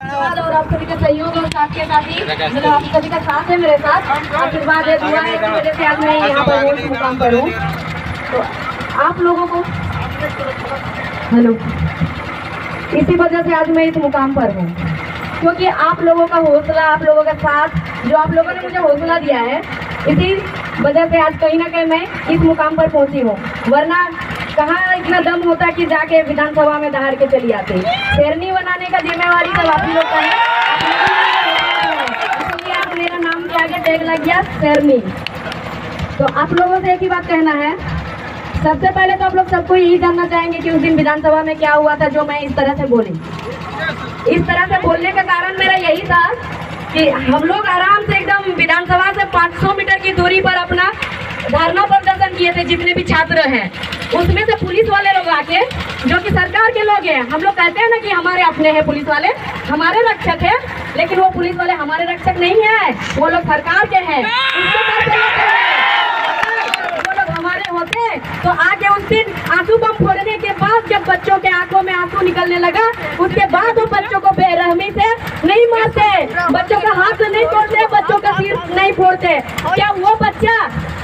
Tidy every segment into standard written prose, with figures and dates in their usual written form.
और आप सभी का सहयोग और साथ के साथ ही मतलब आप सभी का साथ है मेरे साथ, आशीर्वाद है, दुआ है की वजह से आज मैं यहाँ पर वो इस मुकाम पर हूँ। तो आप लोगों को हेलो, इसी वजह से आज मैं इस मुकाम पर हूँ, क्योंकि आप लोगों का हौसला, आप लोगों का साथ, जो आप लोगों ने मुझे हौसला दिया है, इसी वजह से आज कहीं ना कहीं मैं इस मुकाम पर पहुँची हूँ। वरना कहाँ इतना दम होता कि जाके विधानसभा में दहाड़ के चली आती। शेरनी बनाने का जिम्मेवारी सब आप ही लोग का है, इसलिए आज मेरा नाम के आगे टैग लग गया शेरनी। तो आप लोगों से एक ही बात कहना है, सबसे पहले तो आप लोग सबको यही जानना चाहेंगे कि उस दिन विधानसभा में क्या हुआ था जो मैं इस तरह से बोली। इस तरह से बोलने का कारण मेरा यही था कि हम लोग आराम से एकदम विधानसभा से 500 मीटर की दूरी पर अपना धरना प्रदर्शन किए थे, जितने भी छात्र हैं। उसमें से पुलिस वाले लोग आके, जो कि सरकार के लोग हैं, हम लोग कहते हैं ना कि हमारे अपने हैं पुलिस वाले, हमारे रक्षक हैं, लेकिन वो पुलिस वाले हमारे रक्षक नहीं है, वो लोग सरकार के हैं। वो लोग हमारे होते तो आके उस दिन आंसू बम फोड़ने के बाद जब बच्चों के आंखों में आंसू निकलने लगा, उसके बाद वो बच्चों को बेरहमी से नहीं मारते, बच्चों का हाथ नहीं तोड़ते, बच्चों का सिर नहीं फोड़ते। क्या वो बच्चा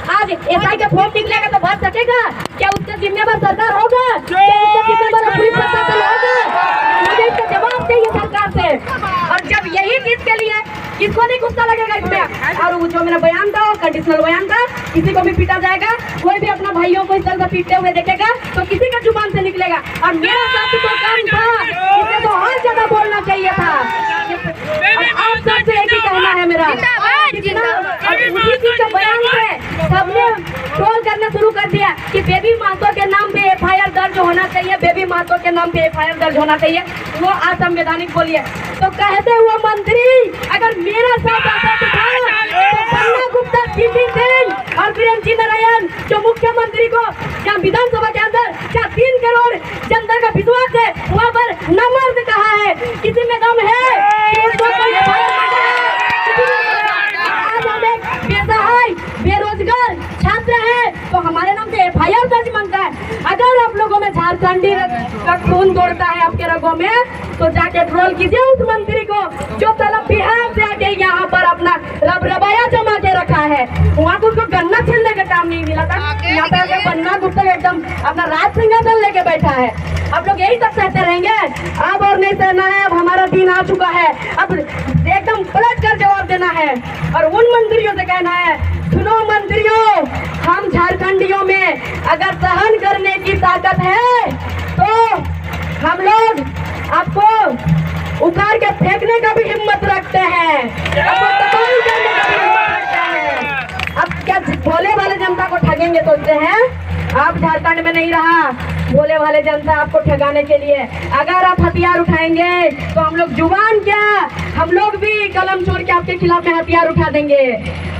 आज एसआई का फॉर्म निकलेगा तो बच सकेगा? क्या उसका जिम्मेवार सरकार होगा? क्या उसका जिम्मेवार पुलिस प्रशासन होगा? मुझे इसका जवाब चाहिए सरकार से। और जब यही चीज के लिए किसको नहीं गुस्सा लगेगा इसमें? और वो जो मेरा बयान था, वो कंडीशनल बयान था, किसी को भी पीटा जाएगा, कोई भी अपना भाइयों को इस तरह से पीटते हुए देखेगा तो किसी का जुबान से निकलेगा। और मेरा साथी को काम था, इसे तो और ज्यादा बोलना चाहिए था। और आप सबसे एक ही कहना है मेरा, उसी चीज का बयान से सबने ट्रोल करना शुरू कर दिया कि बेबी मातो के नाम पे एफआईआर दर्ज होना चाहिए, बेबी मातो के नाम पे एफआईआर दर्ज होना चाहिए, वो असंवैधानिक बोलिए। तो कहते हुए मंत्री अगर मेरा साथ आता तो बन्ना गुप्ता, सीपी सिंह और वीरेंद्र नारायण जो मुख्यमंत्री को क्या विधानसभा के अंदर क्या 3 करोड़ जनता का विश्वास है, वहाँ पर नमर्द कहा है, किसी में दम है? बेरोजगार छात्र है तो हमारे नाम से एफआईआर दर्ज मांगता है। अगर आप लोगों में झारखंडी का खून दौड़ता है आपके रगों में तो जाके ट्रोल कीजिए उस मंत्री को जो तलब बिहार से आके यहाँ पर अपना रबरबाया जमा के रखा है। वहाँ को उसको गन्ना छीलने का काम नहीं मिला था, यहाँ पे आके बन्ना गुप्ता एकदम अपना राज सिंहासन लेके बैठा है। आप लोग यही तक सहते रहेंगे? अब और नहीं सहना है, अब हमारा दिन आ चुका है, अब एकदम पलट कर जवाब देना है। और उन मंत्रियों से कहना है, सुनो मंत्रियों, हम झारखंडियों में अगर सहन करने की ताकत है तो हम लोग आपको उखाड़ के फेंकने का भी हिम्मत रखते हैं, आपको तबाही करने का भी हिम्मत रखते हैं। अब क्या भोले वाले जनता को ठगेंगे सोचते हैं? आप झारखंड में नहीं रहा भोले वाले जनता आपको ठगाने के लिए। अगर आप हथियार उठाएंगे तो हम लोग जुबान क्या, हम लोग भी कलम छोड़ के आपके खिलाफ में हथियार उठा देंगे।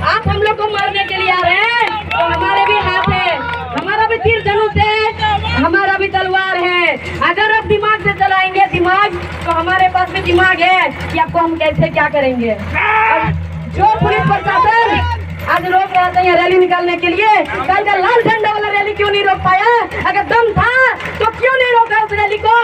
आप हम लोग को मारने के लिए आ रहे हैं तो हमारे भी हाथ है, हमारा भी तीर धनुष है, हमारा भी तलवार है। अगर आप दिमाग से चलाएंगे दिमाग, तो हमारे पास भी दिमाग है कि आपको हम कैसे क्या करेंगे। और जो पुलिस प्रशासन आज रोक रहे हैं रैली निकालने के लिए, कल का लाल झंडा वाला रैली क्यों नहीं रोक पाया? अगर दम था तो क्यों नहीं रोका उस रैली को?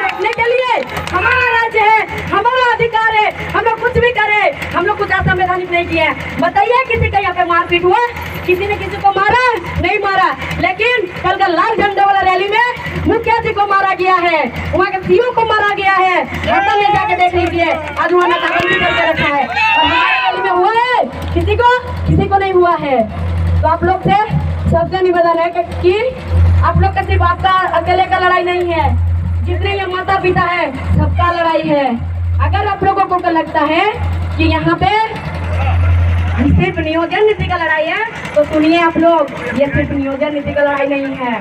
रोकने के लिए हमारा राज्य है, हमारा अधिकार है, हम लोग कुछ भी करें, हम लोग कुछ असंवैधानिक नहीं किए। बताइए किसी का यहाँ पे मारपीट हुआ? किसी ने किसी को मारा? नहीं मारा। लेकिन कल का लाल झंडा वाला रैली में मुखिया जी को मारा गया है, वहाँ के सीओ को मारा गया है, होटल में जाके देख लीजिए, आज वहाँ नाकाबंदी करके रखा है। और हमारे रैली में हुआ है? किसी को नहीं हुआ है। तो आप लोग से सबसे निवेदन है कि आप लोग का सिर्फ आपका अकेले का लड़ाई नहीं है, जितने ये माता पिता है सबका लड़ाई है। अगर आप लोगों को लगता है कि यहाँ पे सिर्फ नियोजन नीति का लड़ाई है तो सुनिए आप लोग, ये सिर्फ नियोजन नीति का लड़ाई नहीं है।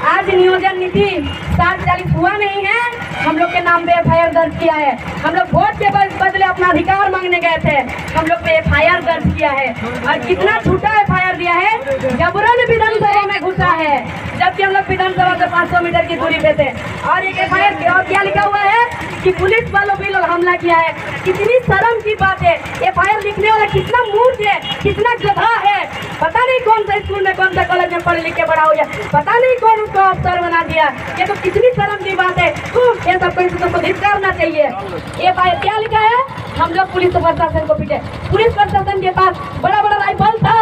आज नियोजन नीति 47 हुआ नहीं है, हम लोग के नाम पे एफआईआर दर्ज किया है। हम लोग वोट के बदले अपना अधिकार मांगने गए थे, हम लोग पे एफआईआर दर्ज किया है। और कितना झूठा एफआईआर दिया है, जबरन विधानसभा में घुसा है, जबकि हम लोग विधानसभा से 500 मीटर की दूरी पे थे। और एक एफआईआर क्या लिखा हुआ है कि पुलिस वालों भी लोग हमला किया है। कितनी शर्म की बात है, एफआईआर लिखने वाला कितना मूर्ख है, कितना गधा है। पता नहीं कौन सा स्कूल में, कौन सा कॉलेज में पढ़ लिख के बड़ा हो गया, पता नहीं कौन उसको अफसर बना दिया। ये तो कितनी शर्म की बात है। ये सबको इसको धिक्कारना चाहिए। ये क्या लिखा है, हम लोग पुलिस प्रशासन को पीटे। पुलिस प्रशासन के पास बड़ा बड़ा राइफल था,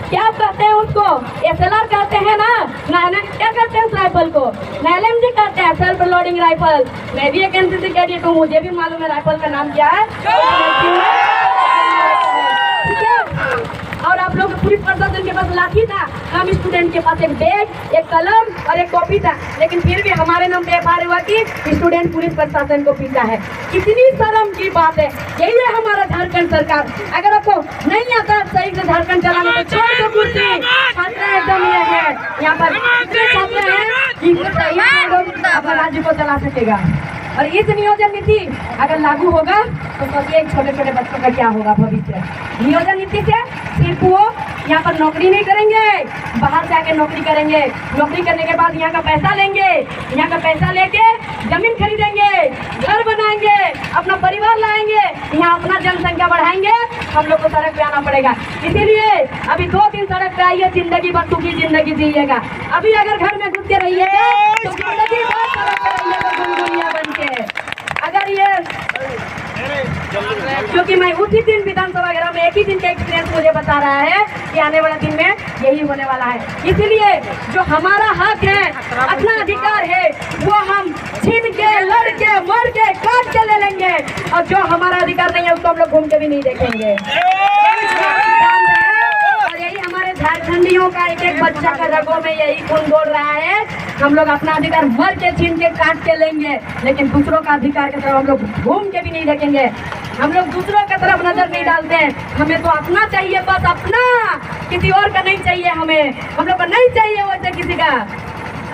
क्या कहते हैं उसको, SLR कहते हैं ना, क्या कहते हैं उस राइफल को, NLMG कहते हैं, सेल्फ लोडिंग राइफल। मैं भी एक NCC कैडेट हूँ, मुझे भी मालूम है राइफल का नाम क्या है। ठीक है, और आप लोग पुलिस प्रशासन के पास लाठी था, हम स्टूडेंट के पास एक बैग, एक कलम और एक कॉपी था, लेकिन फिर भी हमारे नाम पे FIR हुआ कि स्टूडेंट पुलिस प्रशासन को पीटा है। कितनी शर्म की बात है। यही है हमारा झारखंड सरकार। अगर आपको नहीं आता सही से झारखंड चलाना तो छोड़ दो कुर्सी। छात्र एकदम ये है, यहाँ पर इतने छात्र हैं कि अपना राज्य को चला सकेगा। और इस नियोजन नीति अगर लागू होगा तो सोचिए छोटे छोटे बच्चों का क्या होगा भविष्य। नियोजन नीति से सिर्फ वो यहाँ पर नौकरी नहीं करेंगे, बाहर जाके नौकरी करेंगे। नौकरी करने के बाद यहाँ का पैसा लेंगे, यहाँ का पैसा लेके जमीन खरीदेंगे, घर बनाएंगे, अपना परिवार लाएंगे, यहाँ अपना जनसंख्या बढ़ाएंगे। हम लोग को सड़क पे आना पड़ेगा। इसीलिए अभी 2 दिन सड़क पे आइए, जिंदगी भर सुखी जिंदगी जीजिएगा। अभी अगर घर में घुस के रहिएगा तो जिंदगी भर सड़क पे रहिएगा गुनगुनिया बन के। अगर ये क्योंकि मैं उसी दिन विधानसभा ग्राम में एक ही दिन का एक्सपीरियंस मुझे बता रहा है कि आने वाला दिन में यही होने वाला है। इसलिए जो हमारा हक है, अपना अधिकार है, वो हम छीन के, लड़ के, मर के, काट के ले लेंगे। और जो हमारा अधिकार नहीं है उसको हम लोग घूम के भी नहीं देखेंगे। और यही हमारे झारखंडियों का एक एक बच्चा का रगों में यही खून दौड़ रहा है। हम लोग अपना अधिकार मर के, छीन के, काट के लेंगे, लेकिन दूसरों का अधिकार की तरफ हम लोग घूम के भी नहीं देखेंगे। हम लोग दूसरों की तरफ नजर नहीं डालते हैं। हमें तो अपना चाहिए, बस अपना, किसी और का नहीं चाहिए। हमें हम लोग को नहीं चाहिए वैसे किसी का।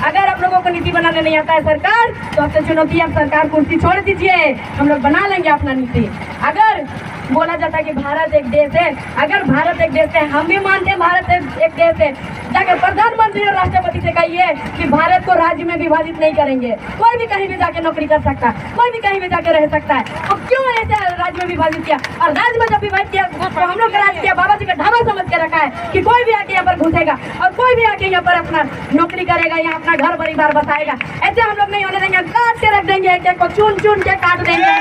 अगर आप लोगों को नीति बनाने नहीं आता है सरकार, तो आपसे चुनौती, आप सरकार कुर्सी छोड़ दीजिए, हम लोग बना लेंगे अपना नीति। अगर बोला जाता है कि भारत एक देश है, अगर भारत एक देश है, हम भी मानते हैं भारत एक देश है, जाकर प्रधानमंत्री और राष्ट्रपति से कहिए कि भारत को राज्य में विभाजित नहीं करेंगे। कोई भी कहीं भी जाके नौकरी कर सकता है, कोई भी कहीं भी जाके रह सकता है। अब क्यों ऐसे राज्य में विभाजित किया? और राज्य में जब विभाजित किया तो हम लोग का राज्य किया, बाबा जी का ढाबा समझ के रखा है कि कोई भी आके यहाँ पर घुसेगा और कोई भी आके यहाँ पर अपना नौकरी करेगा, यहाँ अपना घर परिवार बसाएगा। ऐसे हम लोग नहीं होने देंगे। काट के रख देंगे, एक एक को चुन चुन के काट देंगे।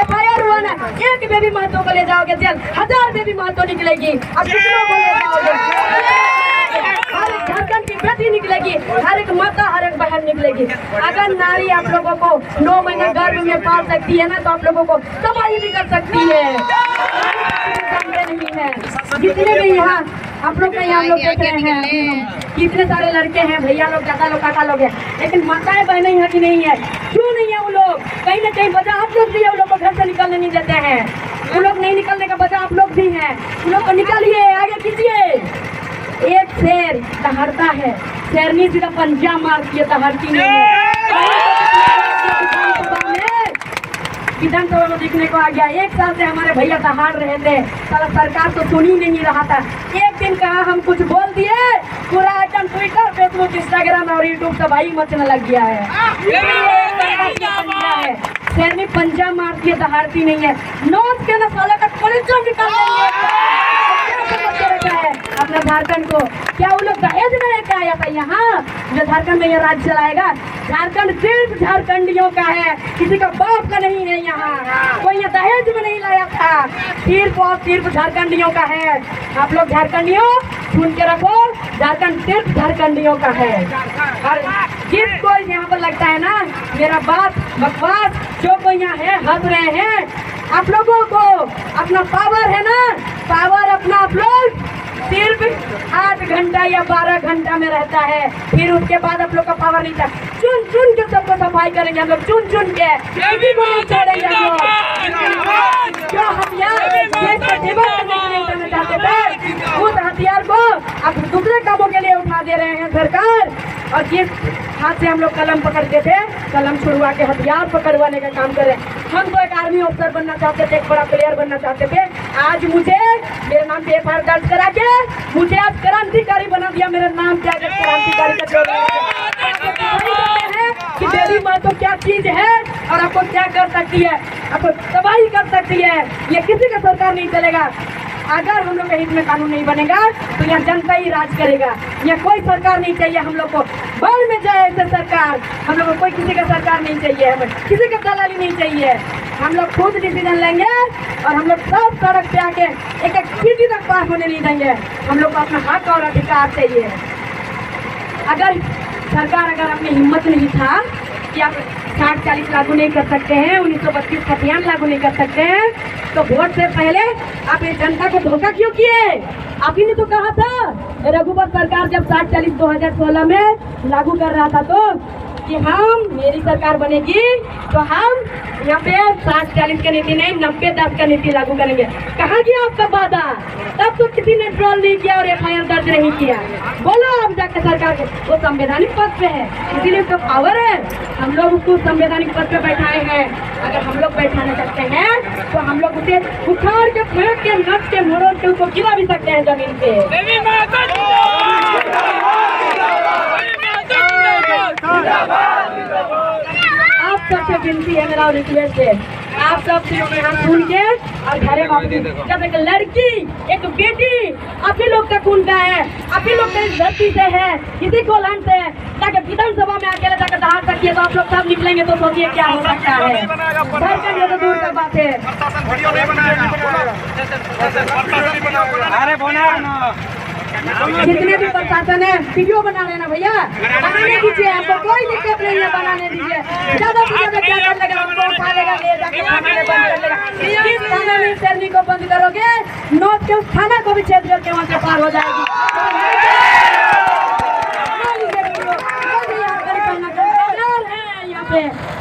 FIR हुआ ना, एक बेबी महतो को ले जाओगे जेल, 1000 बेबी महतो निकलेगी। अब कितनों को ले जाओगे? हर एक झारखंड की बेटी निकलेगी, हर एक माता, हर एक बहन निकलेगी। अगर नारी आप लोगों को 9 महीने गर्भ में पाल सकती है ना, तो आप लोगों को तबाही भी कर सकती है। नहीं है जितने भी यहाँ आप लोग यहाँ लोग देख रहे हैं, कितने सारे लड़के हैं, भैया लोग, दादा लोग, काका लोग हैं, लेकिन माताएं बहनें यहाँ की नहीं है। क्यों नहीं है? वो लोग कहीं ना कहीं वजह आप लोग भी है, वो लोग को घर से निकलने नहीं देते हैं। वो लोग नहीं निकलने का वजह आप लोग भी हैं। वो लोग को निकालिए, आगे कीजिए। एक शेर दहाड़ता है, शेरनी सीधा पंजा मारती है, दहाड़ती नहीं है। विधानसभा में दिखने को आ गया। 1 साल से हमारे भैया दहाड़ रहे थे, साला सरकार तो सुन ही नहीं रहा था। एक दिन कहा हम कुछ बोल दिए, पूरा आइटम ट्विटर, फेसबुक, इंस्टाग्राम और यूट्यूब तबाही मचने लग गया है। शेरनी पंजा मारती है, दहाड़ती नहीं है। नोट के ना साले का कलेक्टर निकाल देंगे। अपने झारखंड को क्या वो लोग दहेज में लेके आया था यहाँ, जो झारखंड में यह राज्य चलाएगा? झारखंड सिर्फ झारखंडियों का है, किसी का बाप का नहीं है। यहाँ कोई ये दहेज में नहीं लाया था, सिर्फ और सिर्फ झारखंडियों का है। आप लोग झारखंडियों सुन के रखो, झारखंड सिर्फ झारखंडियों का है। और जिसको यहाँ पर लगता है ना मेरा बात बकवास, जो कोई यहाँ है हंस रहे हैं, आप लोगों को अपना पावर है ना, पावर अपना आप लोग सिर्फ 8 घंटा या 12 घंटा में रहता है, फिर उसके बाद आप लोग का पावर नहीं था। चुन चुन के सबको सफाई करेंगे हम लोग, चुन चुन के, किसी को नहीं छोड़ेंगे हम लोग। जो हथियार देश को डिबेट करना चाहते थे, उस हथियार को अब दूसरे कामों के लिए उठा दे रहे हैं सरकार। और जिस हाथ से हम लोग कलम पकड़ते थे, कलम छुड़वा के हथियार पकड़वाने का काम कर रहे हैं। हम तो एक आर्मी ऑफिसर बनना चाहते थे, एक बड़ा प्लेयर बनना चाहते थे। आज मुझे मेरे नाम पे FIR दर्ज करा के मुझे आज क्रांतिकारी बना दिया। मेरे नाम पे क्रांतिकारी का जोड़ कि बेबी माँ तो क्या चीज है और आपको क्या कर सकती है, आपको तबाही कर सकती है, ये किसी का सरकार नहीं चलेगा। अगर हम लोग के हित में कानून नहीं बनेगा तो यहाँ जनता ही राज करेगा। यहाँ कोई सरकार नहीं चाहिए हम लोग को, बाढ़ में जाए ऐसे सरकार, हम लोग को कोई किसी का सरकार नहीं चाहिए, हमें किसी का दलाली नहीं चाहिए। हम लोग खुद डिसीजन लेंगे और हम लोग सब सड़क पे आके एक एक चीटी तक पास होने नहीं देंगे। हम लोग को अपना हक और अधिकार चाहिए। अगर सरकार अगर अपनी हिम्मत नहीं था कि आप 60-40 लागू नहीं कर सकते हैं, 1932 खतियान लागू नहीं कर सकते हैं, तो वोट से पहले आप इस जनता को धोखा क्यों किए? आप ही ने तो कहा था रघुवर सरकार जब 60-40 2016 में लागू कर रहा था तो कि हम मेरी सरकार बनेगी तो हम यहाँ पे 60-40 का नीति नहीं 90-10 का नीति लागू करेंगे। कहाँ गया आपका वादा? तब तो किसी ने ट्रोल नहीं किया और FIR दर्ज नहीं किया। बोलो आप जाकर सरकार को, वो संवैधानिक पद पे है, इसीलिए उसका पावर है। हम लोग उसको संवैधानिक पद पे बैठाए हैं। अगर हम लोग बैठाना चाहते हैं तो हम लोग उसे उखाड़ के फेंक के नच के मोड़ के उसको गिरा भी सकते हैं जमीन पे। आप सबसे विनती है, मेरा रिक्वेस्ट है, आप सब यहाँ सुन के और घरे वापस, जब एक लड़की एक बेटी आप ही लोग का खून का है, आप ही लोग का इस धरती से है, इसी कोल्हान से जाके विधानसभा में अकेले जाकर दहाड़ सकती है तो आप लोग सब निकलेंगे तो सोचिए क्या हो सकता है। झारखंड तो दूर का बात है। जितने भी प्रशासन है वीडियो बना लेना भैया, बनाने दीजिए, हमको कोई दिक्कत नहीं है, बनाने दीजिए। ज्यादा वीडियो में क्या कर लेगा, हमको उठा लेगा, ले जाके थाना में बंद कर लेगा। जिस थाना में शेरनी को बंद करोगे नोट के उस थाना को भी छेद करके वहाँ से पार हो जाएगी।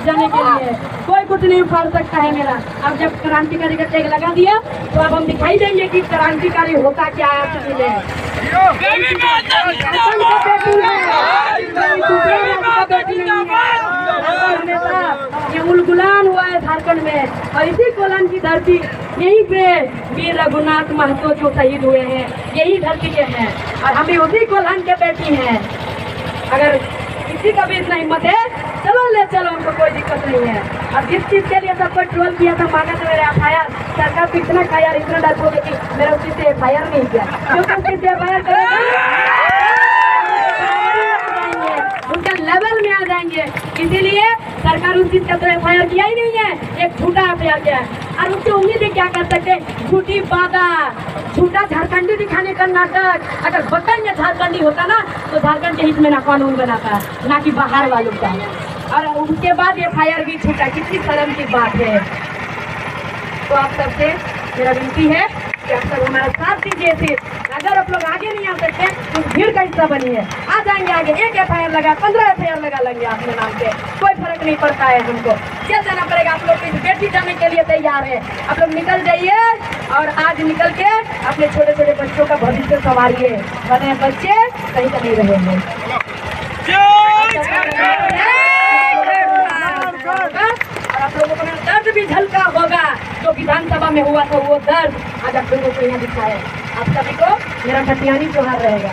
जाने के लिए कोई कुछ नहीं उखाड़ सकता है मेरा। अब जब क्रांतिकारी का टैग लगा दिया तो अब हम दिखाई देंगे कि क्रांतिकारी होता क्या है आपके लिए। ये उलगुलान हुआ है झारखंड में और इसी कोल्हान की धरती, यहीं पे वीर रघुनाथ महतो जो शहीद हुए हैं यही धरती के हैं और हमें उसी कोल्हान के बेटी हैं। अगर किसी का भी इतना हिम्मत है चलो ले चलो, हमको कोई दिक्कत नहीं है। अब जिस चीज के लिए सबको ट्रोल किया था मांगा था मेरे FIR, सरकार तो इतना खाया इतना डर हो कि मेरा उसी से FIR नहीं किया, क्योंकि उसकी से FIR करेगा उनका लेवल में आ जाएंगे। इसीलिए सरकार उस चीज का तो FIR किया ही नहीं है, एक झूठा FIR किया है। और उसकी उम्मीद क्या कर सकते, झूठी वादा, झूठा झारखंडी दिखाने का नाटक। अगर बटन में झारखंडी होता ना तो झारखंड के हित में ना कानून बनाता, ना कि बाहर वालों का। और उसके बाद FIR भी झूठा, कितनी शर्म की बात है। तो आप सबसे मेरा विनती है कि आप सब हमारा साथ दीजिए। सिर्फ अगर आप लोग आगे नहीं आ सकते तो भीड़ का हिस्सा बनिए, आ जाएंगे आगे। एक FIR लगा 15 FIR लगा लेंगे अपने नाम पे, कोई फर्क नहीं पड़ता है। हमको चल जाना पड़ेगा। आप लोग इस बेटी जाने के लिए तैयार है, आप लोग निकल जाइए और आज निकल के अपने छोटे छोटे बच्चों का भविष्य संवारिए, वरना बच्चे कहीं तो नहीं रहेंगे। और आप लोगों को दर्द भी झलका होगा जो विधानसभा में हुआ था, वो दर्द आज आप लोगों को यहाँ दिखाए। आप सभी को मेरा खतियानी जोहार रहेगा।